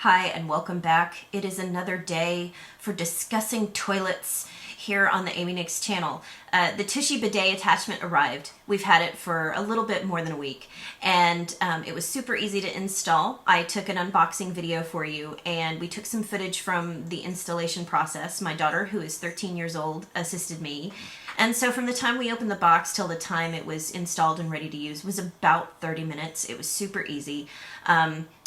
Hi and welcome back. It is another day for discussing toilets here on the Amy Nix channel. The Tushy Bidet attachment arrived. We've had it for a little bit more than a week and it was super easy to install. I took an unboxing video for you and we took some footage from the installation process. My daughter, who is 13 years old, assisted me. And so from the time we opened the box till the time it was installed and ready to use was about 30 minutes. It was super easy.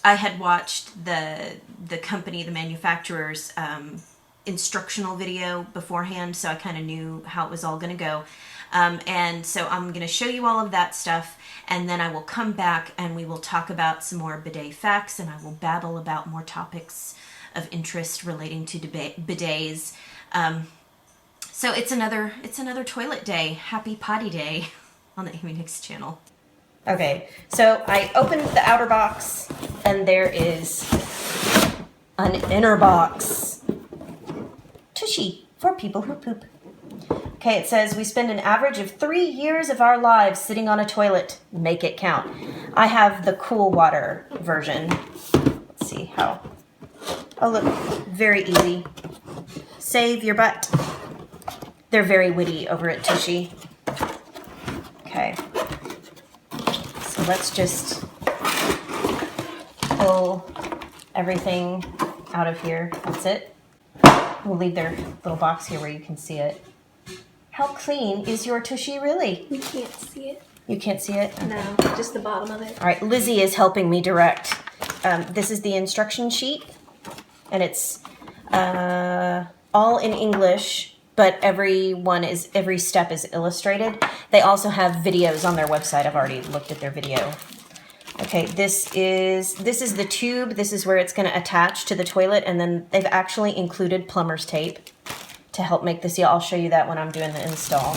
I had watched the company, the manufacturer's instructional video beforehand, so I kind of knew how it was all going to go. And so I'm going to show you all of that stuff, and then I will come back and we will talk about some more bidet facts, and I will babble about more topics of interest relating to bidets. So it's another toilet day. Happy potty day on the Amy Nix channel. Okay, so I opened the outer box and there is an inner box. Tushy for people who poop. Okay, it says we spend an average of 3 years of our lives sitting on a toilet. Make it count. I have the cool water version. Let's see how. Oh, look, very easy. Save your butt. They're very witty over at Tushy. Okay. So let's just pull everything out of here. That's it. We'll leave their little box here where you can see it. How clean is your Tushy really? You can't see it. You can't see it? Okay. No, just the bottom of it. All right, Lizzie is helping me direct. This is the instruction sheet, and it's all in English, but every step is illustrated. They also have videos on their website. I've already looked at their video. Okay, this is the tube. This is where it's going to attach to the toilet, and then they've actually included plumber's tape to help make this. Yeah, I'll show you that when I'm doing the install.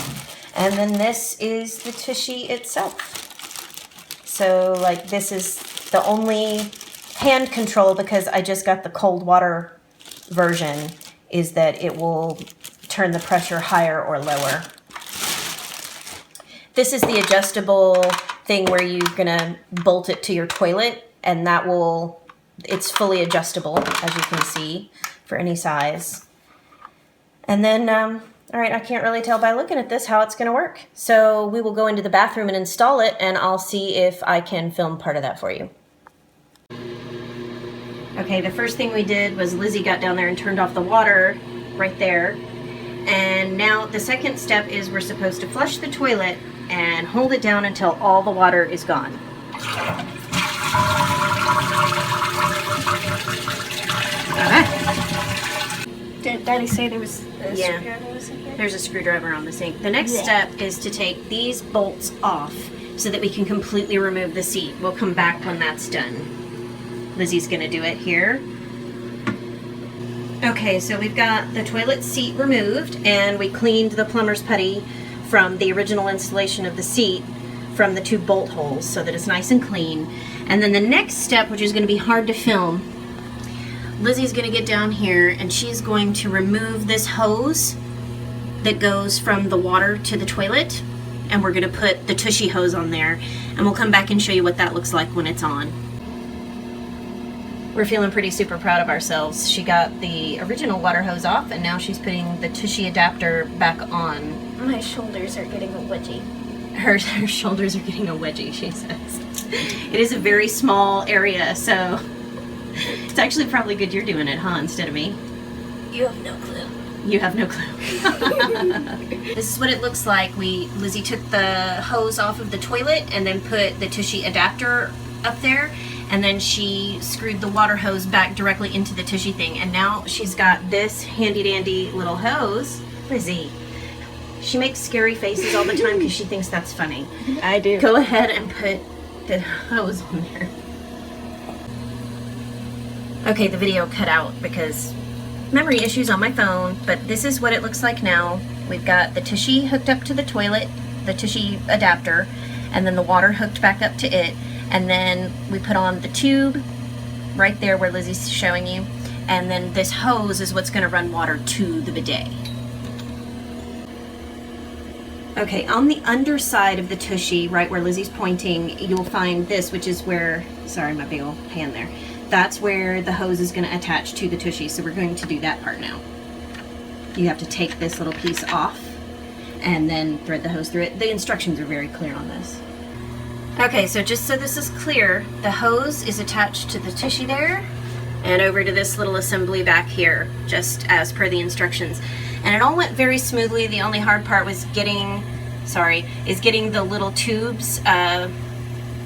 And then this is the Tushy itself. So like this is the only hand control, because I just got the cold water version, is that it will turn the pressure higher or lower. This is the adjustable thing where you're gonna bolt it to your toilet, and that will, it's fully adjustable, as you can see, for any size. And then, all right, I can't really tell by looking at this how it's gonna work. So we will go into the bathroom and install it, and I'll see if I can film part of that for you. Okay, the first thing we did was Lizzie got down there and turned off the water right there. And now the second step is we're supposed to flush the toilet and hold it down until all the water is gone. Did Daddy say there was a Yeah. screwdriver in here? There's a screwdriver on the sink. The next step is to take these bolts off so that we can completely remove the seat. We'll come back when that's done. Lizzie's gonna do it here. Okay, so we've got the toilet seat removed, and we cleaned the plumber's putty from the original installation of the seat from the two bolt holes so that it's nice and clean. And then the next step, which is going to be hard to film, Lizzie's going to get down here and she's going to remove this hose that goes from the water to the toilet, and we're going to put the Tushy hose on there, and we'll come back and show you what that looks like when it's on. We're feeling pretty super proud of ourselves. She got the original water hose off, and now she's putting the Tushy adapter back on. My shoulders are getting a wedgie. Her shoulders are getting a wedgie, she says. It is a very small area, so it's actually probably good you're doing it, huh, instead of me. You have no clue. You have no clue. This is what it looks like. Lizzie took the hose off of the toilet and then put the Tushy adapter up there, and then she screwed the water hose back directly into the Tushy thing, and now she's got this handy dandy little hose. Lizzie, she makes scary faces all the time because she thinks that's funny. I do. Go ahead and put the hose on there. Okay, the video cut out because memory issues on my phone, but this is what it looks like now. We've got the Tushy hooked up to the toilet, the Tushy adapter, and then the water hooked back up to it. And then we put on the tube right there where Lizzie's showing you. And then this hose is what's going to run water to the bidet. Okay, on the underside of the Tushy, right where Lizzie's pointing, you'll find this, which is where, sorry, my big old hand there. that's where the hose is going to attach to the Tushy. So we're going to do that part now. You have to take this little piece off and then thread the hose through it. The instructions are very clear on this. Okay, so just so this is clear, the hose is attached to the Tushy there and over to this little assembly back here, just as per the instructions. And it all went very smoothly. The only hard part was getting the little tubes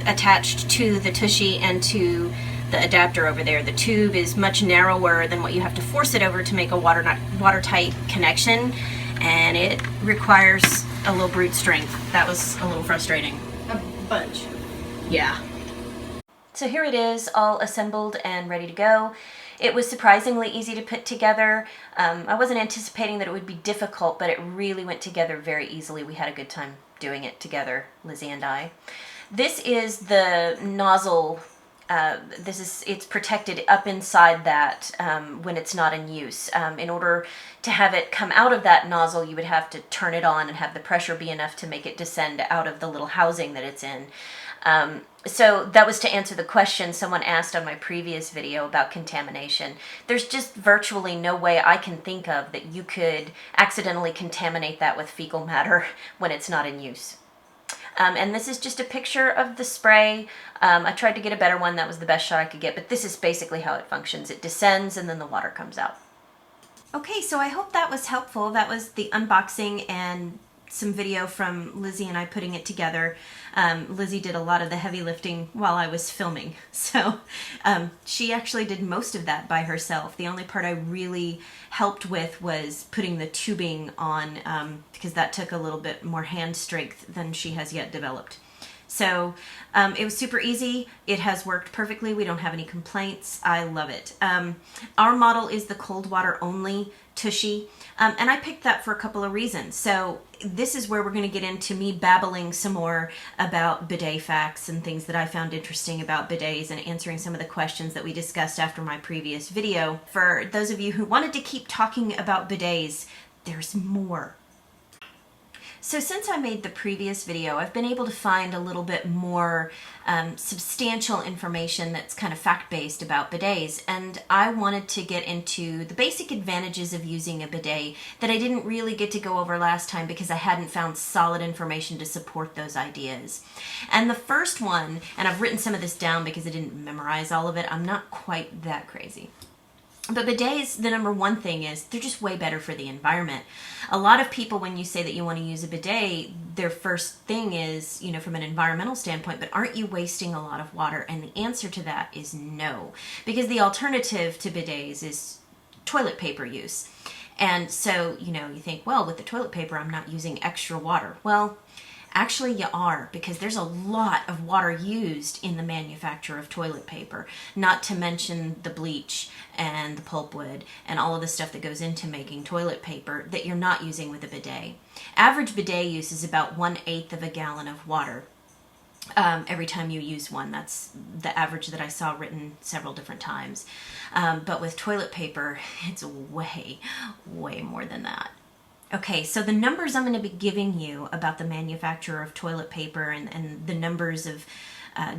attached to the Tushy and to the adapter over there. The tube is much narrower than what you have to force it over to make a watertight connection, and it requires a little brute strength. That was a little frustrating. A bunch. Yeah. So here it is, all assembled and ready to go. It was surprisingly easy to put together. I wasn't anticipating that it would be difficult, but it really went together very easily. We had a good time doing it together, Lizzie and I. This is the nozzle. It's protected up inside that when it's not in use. In order to have it come out of that nozzle, you would have to turn it on and have the pressure be enough to make it descend out of the little housing that it's in. So that was to answer the question someone asked on my previous video about contamination. There's just virtually no way I can think of that you could accidentally contaminate that with fecal matter when it's not in use. And this is just a picture of the spray. I tried to get a better one. That was the best shot I could get, but this is basically how it functions. It descends and then the water comes out. Okay, so I hope that was helpful. That was the unboxing and some video from Lizzie and I putting it together. Lizzie did a lot of the heavy lifting while I was filming, so she actually did most of that by herself. The only part I really helped with was putting the tubing on, because that took a little bit more hand strength than she has yet developed. So it was super easy. It has worked perfectly. We don't have any complaints. I love it. Our model is the cold water only Tushy, and I picked that for a couple of reasons. So this is where we're going to get into me babbling some more about bidet facts and things that I found interesting about bidets and answering some of the questions that we discussed after my previous video. For those of you who wanted to keep talking about bidets, there's more. So since I made the previous video, I've been able to find a little bit more substantial information that's kind of fact-based about bidets, and I wanted to get into the basic advantages of using a bidet that I didn't really get to go over last time because I hadn't found solid information to support those ideas. And the first one, and I've written some of this down because I didn't memorize all of it, I'm not quite that crazy. But bidets, the number one thing is they're just way better for the environment. A lot of people, when you say that you want to use a bidet, their first thing is, you know, from an environmental standpoint, but aren't you wasting a lot of water? And the answer to that is no, because the alternative to bidets is toilet paper use. And so, you know, you think, well, with the toilet paper, I'm not using extra water. Well, actually, you are, because there's a lot of water used in the manufacture of toilet paper, not to mention the bleach and the pulpwood and all of the stuff that goes into making toilet paper that you're not using with a bidet. Average bidet use is about 1/8 of a gallon of water every time you use one. That's the average that I saw written several different times. But with toilet paper, it's way, way more than that. Okay, so the numbers I'm going to be giving you about the manufacture of toilet paper and the numbers of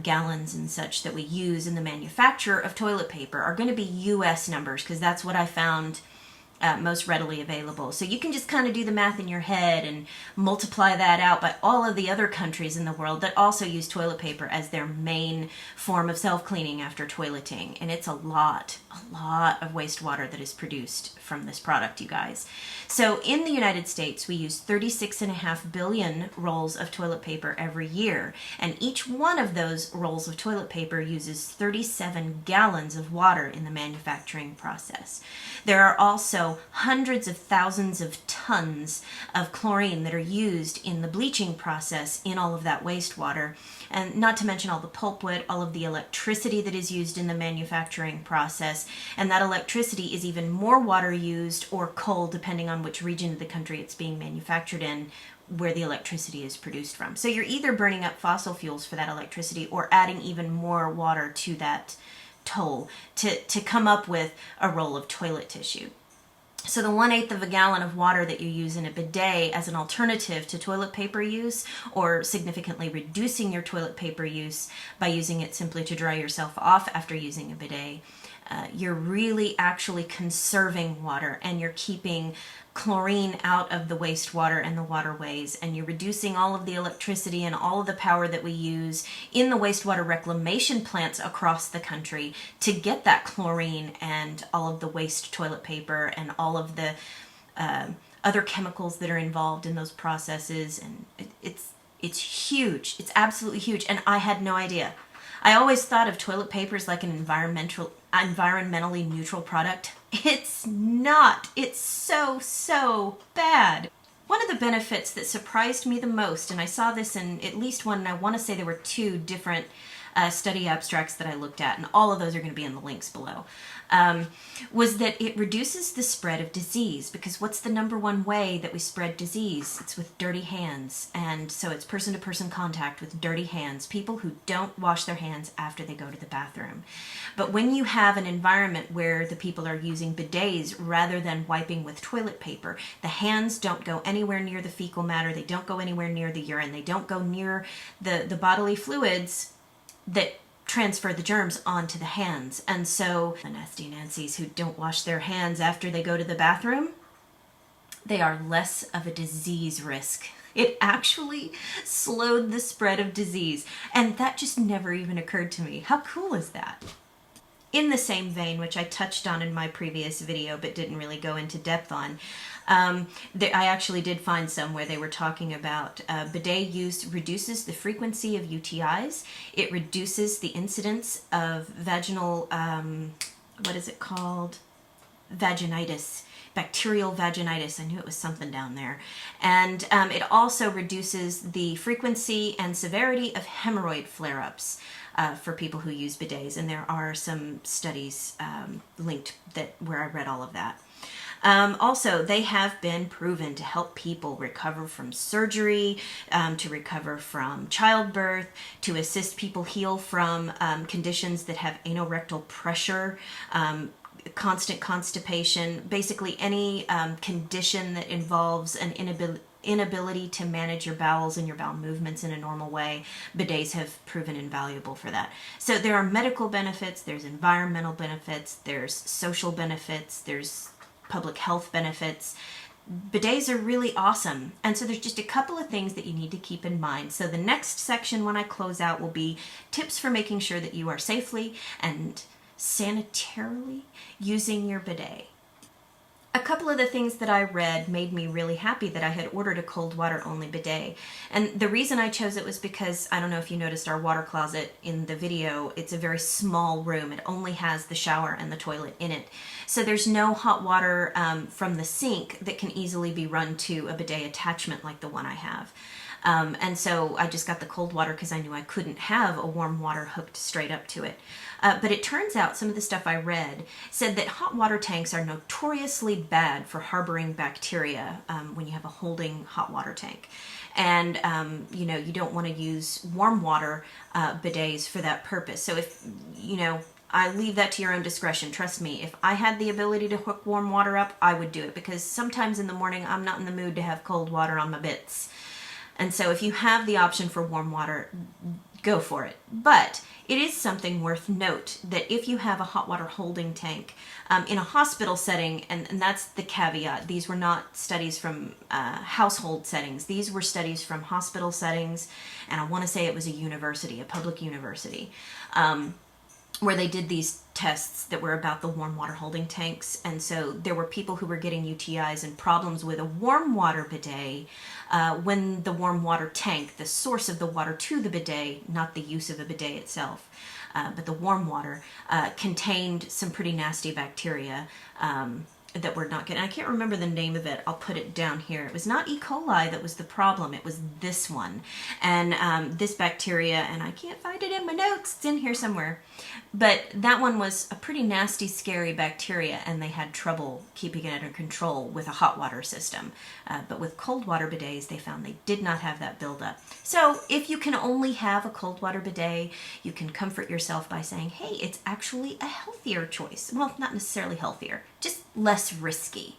gallons and such that we use in the manufacture of toilet paper are going to be US numbers, because that's what I found most readily available. So you can just kind of do the math in your head and multiply that out by all of the other countries in the world that also use toilet paper as their main form of self-cleaning after toileting. And it's a lot of wastewater that is produced from this product, you guys. So in the United States, we use 36.5 billion rolls of toilet paper every year. And each one of those rolls of toilet paper uses 37 gallons of water in the manufacturing process. There are also hundreds of thousands of tons of chlorine that are used in the bleaching process in all of that wastewater, and not to mention all the pulpwood, all of the electricity that is used in the manufacturing process, and that electricity is even more water used or coal depending on which region of the country it's being manufactured in, where the electricity is produced from. So you're either burning up fossil fuels for that electricity or adding even more water to that toll to come up with a roll of toilet tissue. So the 1/8 of a gallon of water that you use in a bidet as an alternative to toilet paper use, or significantly reducing your toilet paper use by using it simply to dry yourself off after using a bidet, you're really actually conserving water, and you're keeping chlorine out of the wastewater and the waterways, and you're reducing all of the electricity and all of the power that we use in the wastewater reclamation plants across the country to get that chlorine and all of the waste toilet paper and all of the other chemicals that are involved in those processes. And it's huge. It's absolutely huge, and I had no idea. I always thought of toilet paper as like an environmentally neutral product. It's not. It's so bad. One of the benefits that surprised me the most, and I saw this in at least one, and I want to say there were 2 different study abstracts that I looked at, and all of those are going to be in the links below, was that it reduces the spread of disease. Because what's the number one way that we spread disease? It's with dirty hands. And so it's person-to-person contact with dirty hands, people who don't wash their hands after they go to the bathroom. But when you have an environment where the people are using bidets rather than wiping with toilet paper, the hands don't go anywhere near the fecal matter, they don't go anywhere near the urine, they don't go near the bodily fluids that transfer the germs onto the hands. And so the nasty Nancys who don't wash their hands after they go to the bathroom, they are less of a disease risk. It actually slowed the spread of disease, and that just never even occurred to me. How cool is that? In the same vein, which I touched on in my previous video but didn't really go into depth on, I actually did find some where they were talking about bidet use reduces the frequency of UTIs. It reduces the incidence of vaginal, what is it called? Vaginitis. Bacterial vaginitis. I knew it was something down there. And it also reduces the frequency and severity of hemorrhoid flare-ups for people who use bidets. And there are some studies linked where I read all of that. Also, they have been proven to help people recover from surgery, to recover from childbirth, to assist people heal from conditions that have anorectal pressure, constant constipation, basically any condition that involves an inability to manage your bowels and your bowel movements in a normal way. Bidets have proven invaluable for that. So there are medical benefits, there's environmental benefits, there's social benefits, there's public health benefits. Bidets are really awesome. And so there's just a couple of things that you need to keep in mind. So the next section when I close out will be tips for making sure that you are safely and sanitarily using your bidet. A couple of the things that I read made me really happy that I had ordered a cold water only bidet. And the reason I chose it was because, I don't know if you noticed our water closet in the video, it's a very small room. It only has the shower and the toilet in it. So there's no hot water from the sink that can easily be run to a bidet attachment like the one I have. And so I just got the cold water because I knew I couldn't have a warm water hooked straight up to it. But it turns out some of the stuff I read said that hot water tanks are notoriously bad for harboring bacteria when you have a holding hot water tank. And, you don't want to use warm water bidets for that purpose. So if, I leave that to your own discretion. Trust me, if I had the ability to hook warm water up, I would do it, because sometimes in the morning I'm not in the mood to have cold water on my bits. And so if you have the option for warm water, go for it. But it is something worth note that if you have a hot water holding tank in a hospital setting, and that's the caveat, these were not studies from household settings. These were studies from hospital settings, and I want to say it was a university, a public university, where they did these tests that were about the warm water holding tanks. And so there were people who were getting UTIs and problems with a warm water bidet when the warm water tank, the source of the water to the bidet, not the use of a bidet itself, but the warm water, contained some pretty nasty bacteria that were not good. And I can't remember the name of it. I'll put it down here. It was not E. coli that was the problem. It was this one. And this bacteria, and I can't find it in my notes. It's in here somewhere. But that one was a pretty nasty, scary bacteria, and they had trouble keeping it under control with a hot water system. But with cold water bidets, they found they did not have that buildup. So if you can only have a cold water bidet, you can comfort yourself by saying, hey, it's actually a healthier choice. Well, not necessarily healthier, just less risky.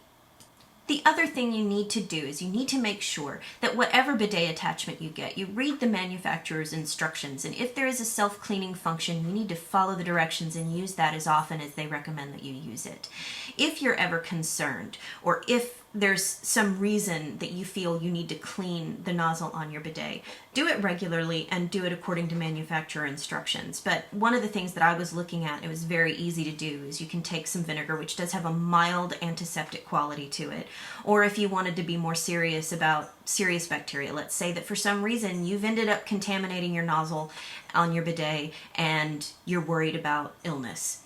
The other thing you need to do is you need to make sure that whatever bidet attachment you get, you read the manufacturer's instructions, and if there is a self-cleaning function, you need to follow the directions and use that as often as they recommend that you use it. If you're ever concerned, or if there's some reason that you feel you need to clean the nozzle on your bidet, do it regularly and do it according to manufacturer instructions. But one of the things that I was looking at, it was very easy to do, is you can take some vinegar, which does have a mild antiseptic quality to it. Or if you wanted to be more serious about serious bacteria, let's say that for some reason you've ended up contaminating your nozzle on your bidet and you're worried about illness.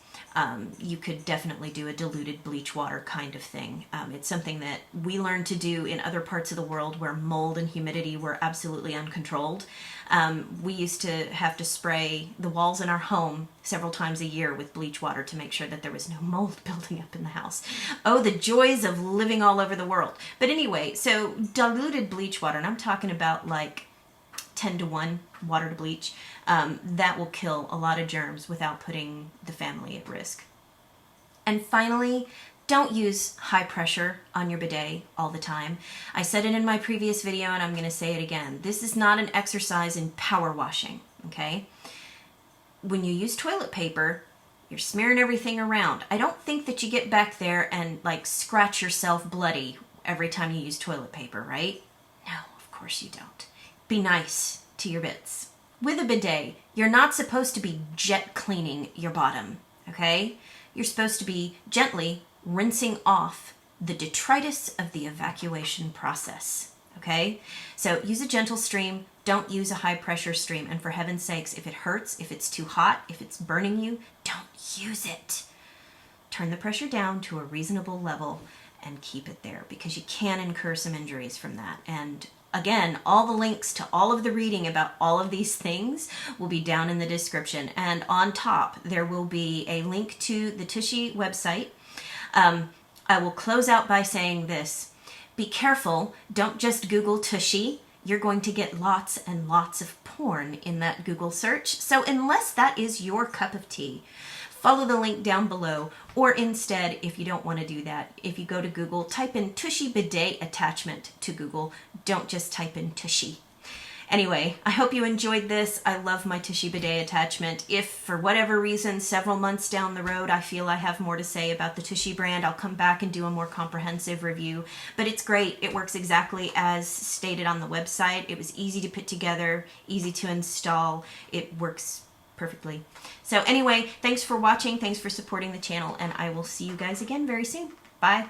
You could definitely do a diluted bleach water kind of thing. It's something that we learned to do in other parts of the world where mold and humidity were absolutely uncontrolled. We used to have to spray the walls in our home several times a year with bleach water to make sure that there was no mold building up in the house. Oh, the joys of living all over the world. But anyway, so diluted bleach water, and I'm talking about like 10-to-1 water to bleach, that will kill a lot of germs without putting the family at risk. And finally, don't use high pressure on your bidet all the time. I said it in my previous video and I'm going to say it again. This is not an exercise in power washing, okay? When you use toilet paper, you're smearing everything around. I don't think that you get back there and like scratch yourself bloody every time you use toilet paper, right? No, of course you don't. Be nice to your bits. With a bidet, you're not supposed to be jet cleaning your bottom, okay? You're supposed to be gently rinsing off the detritus of the evacuation process, okay? So use a gentle stream, don't use a high pressure stream, and for heaven's sakes, if it hurts, if it's too hot, if it's burning you, don't use it. Turn the pressure down to a reasonable level and keep it there, because you can incur some injuries from that. And again, all the links to all of the reading about all of these things will be down in the description. And on top, there will be a link to the Tushy website. I will close out by saying this. Be careful. Don't just Google Tushy. You're going to get lots and lots of porn in that Google search. So unless that is your cup of tea, follow the link down below, or instead, if you don't want to do that, if you go to Google, type in Tushy Bidet attachment to Google. Don't just type in Tushy. Anyway, I hope you enjoyed this. I love my Tushy Bidet attachment. If for whatever reason, several months down the road, I feel I have more to say about the Tushy brand, I'll come back and do a more comprehensive review. But it's great. It works exactly as stated on the website. It was easy to put together, easy to install. It works perfectly. So anyway, thanks for watching, thanks for supporting the channel, and I will see you guys again very soon. Bye.